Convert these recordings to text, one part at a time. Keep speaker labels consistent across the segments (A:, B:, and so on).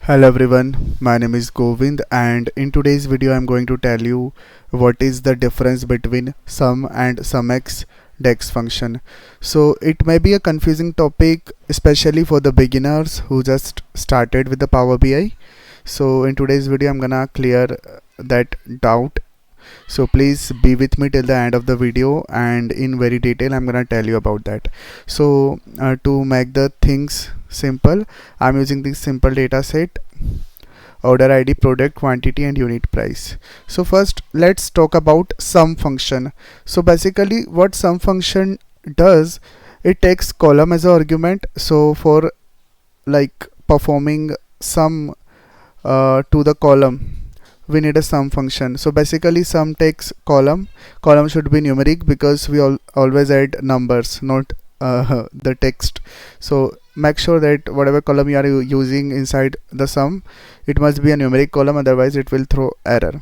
A: Hello everyone, my name is Govind and in today's video I'm going to tell you what is the difference between SUM and SUMX DEX function. So it may be a confusing topic especially for the beginners who just started with the Power BI. So in today's video I'm gonna clear that doubt. So please be with me till the end of the video and in very detail I'm gonna tell you about that. So to make the things simple, I'm using this simple data set: order ID, product, quantity and unit price. So first let's talk about sum function. So basically what sum function does, it takes column as an argument. So for like performing sum to the column, we need a sum function. So basically sum takes column should be numeric because we always add numbers, not the text. So make sure that whatever column you are using inside the sum, it must be a numeric column, otherwise it will throw error.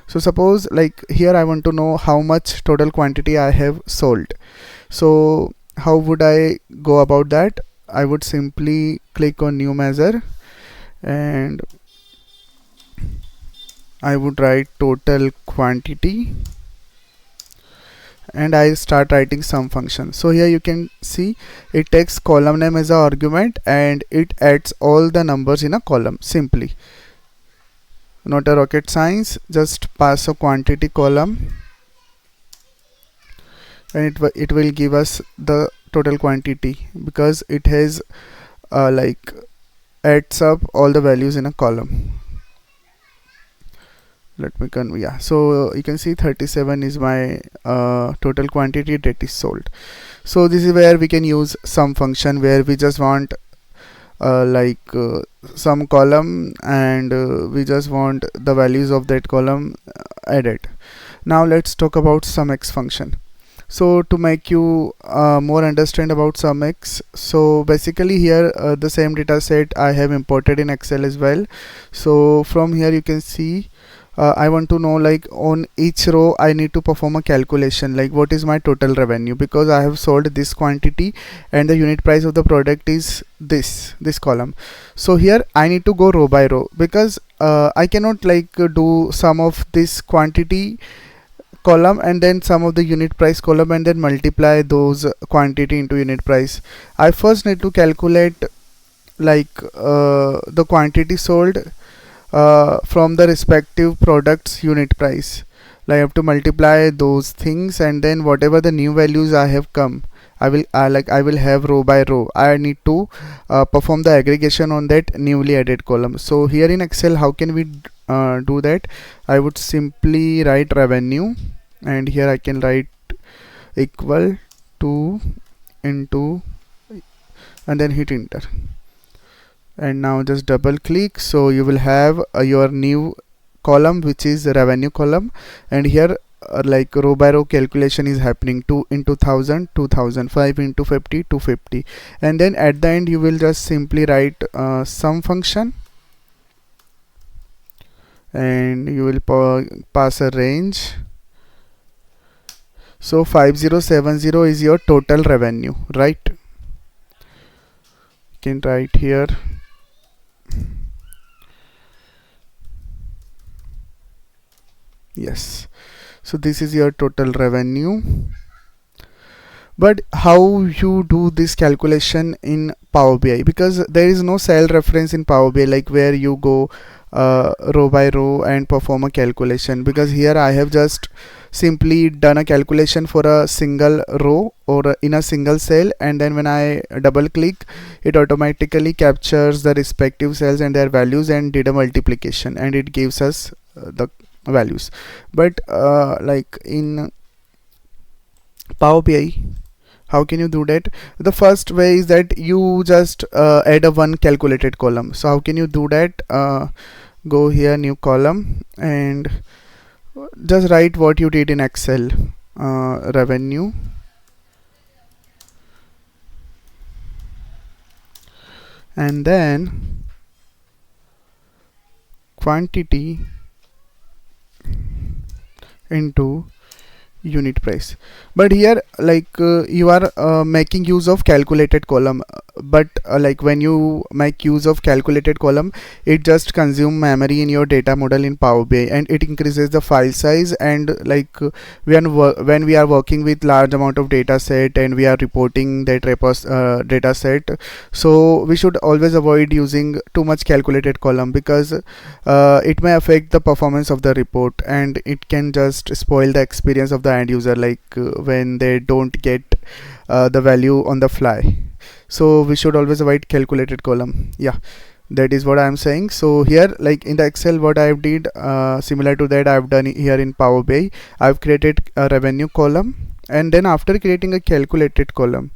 A: So suppose like here I want to know how much total quantity I have sold. So how would I go about that? I would simply click on new measure and I would write total quantity and I start writing sum function. So here you can see it takes column name as an argument and it adds all the numbers in a column simply. Not a rocket science, just pass a quantity column and it will give us the total quantity because it has like adds up all the values in a column. Let me so you can see 37 is my total quantity that is sold. So this is where we can use sum function, where we just want some column and we just want the values of that column added. Now let's talk about SUMX function. So to make you more understand about SUMX, so basically here the same data set I have imported in Excel as well. So from here you can see I want to know, like, on each row I need to perform a calculation, like what is my total revenue, because I have sold this quantity and the unit price of the product is this column. So here I need to go row by row because I cannot do sum of this quantity column and then sum of the unit price column and then multiply those quantity into unit price. I first need to calculate the quantity sold from the respective products unit price. I have to multiply those things and then whatever the new values I have come, I will have row by row. I need to perform the aggregation on that newly added column. So here in Excel, how can we do that? I would simply write revenue and here I can write equal to into and then hit enter. And now just double click, so you will have your new column, which is the revenue column, and here row by row calculation is happening. 2 into 1000, 2000, 5 into 50, 250, and then at the end you will just simply write sum function and you will pass a range. So 5070 is your total revenue, right? You can write here yes. So this is your total revenue. But how you do this calculation in Power BI, because there is no cell reference in Power BI like where you go row by row and perform a calculation, because here I have just simply done a calculation for a single row or in a single cell, and then when I double click, it automatically captures the respective cells and their values and did a multiplication and it gives us the values. But in Power BI, how can you do that? The first way is that you just add a one calculated column. So how can you do that? Go here, new column, and just write what you did in Excel. Revenue, and then quantity into unit price. But here you are making use of calculated column, but like when you make use of calculated column, it just consume memory in your data model in Power BI, and it increases the file size. And when we are working with large amount of data set and we are reporting that data set, so we should always avoid using too much calculated column, because it may affect the performance of the report, and it can just spoil the experience of the end user, when they don't get the value on the fly. So we should always avoid calculated column. Yeah, that is what I'm saying. So here, like in the Excel, what I did similar to that I've done here in Power BI. I've created a revenue column, and then after creating a calculated column,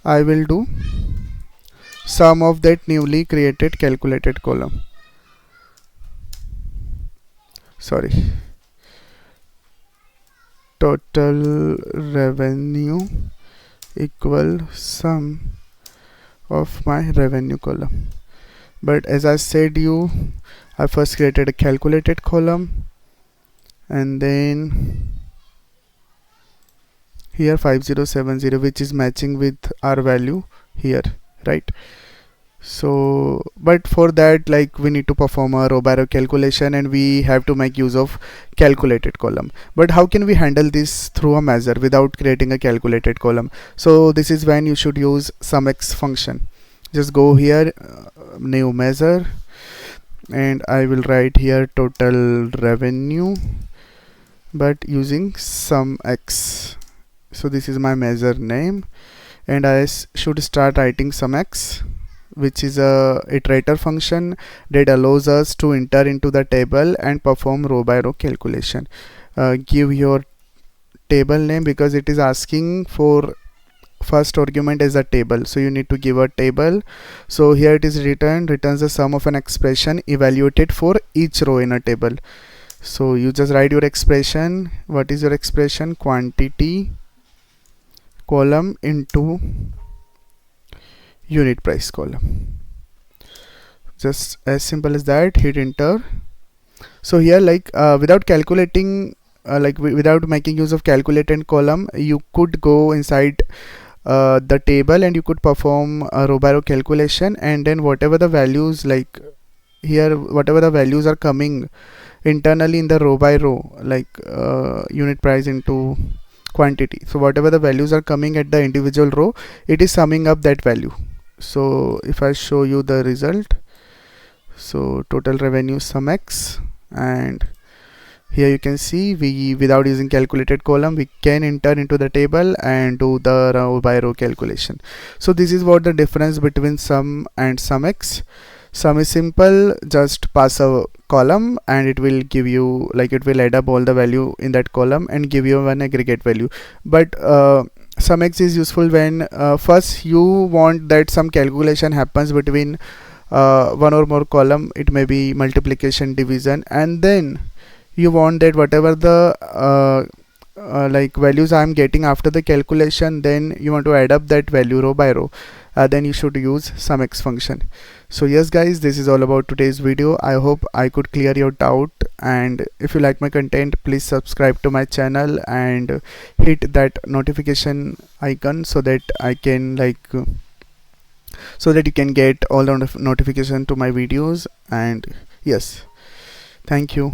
A: I will do sum of that newly created calculated column. Sorry, total revenue equal sum of my revenue column. But as I said you, I first created a calculated column, and then here 5070, which is matching with our value here, right? So but for that, like, we need to perform a row by row calculation, and we have to make use of calculated column. But how can we handle this through a measure without creating a calculated column? So this is when you should use SUMX function. Just go here, new measure, and I will write here total revenue, but using SUMX. So this is my measure name, and I should start writing SUMX, which is a iterator function that allows us to enter into the table and perform row by row calculation. Give your table name, because it is asking for first argument as a table, so you need to give a table. So here it is returns the sum of an expression evaluated for each row in a table. So you just write your expression. What is your expression? Quantity column into unit price column. Just as simple as that. Hit enter. So here, without calculating, without making use of calculated column, you could go inside the table and you could perform a row by row calculation, and then whatever the values, like here, whatever the values are coming internally in the row by row, unit price into quantity, so whatever the values are coming at the individual row, it is summing up that value. So if I show you the result, so total revenue SUMX, and here you can see, we, without using calculated column, we can enter into the table and do the row by row calculation. So this is what the difference between SUM and SUMX. SUM is simple, just pass a column and it will give you, it will add up all the value in that column and give you one aggregate value. But SUMX is useful when first you want that some calculation happens between one or more column. It may be multiplication, division, and then you want that whatever the values I am getting after the calculation, then you want to add up that value row by row. Then you should use SUMX function. So yes guys, this is all about today's video. I hope I could clear your doubt, and if you like my content, please subscribe to my channel and hit that notification icon so that I can so that you can get all the notification to my videos. And yes, thank you.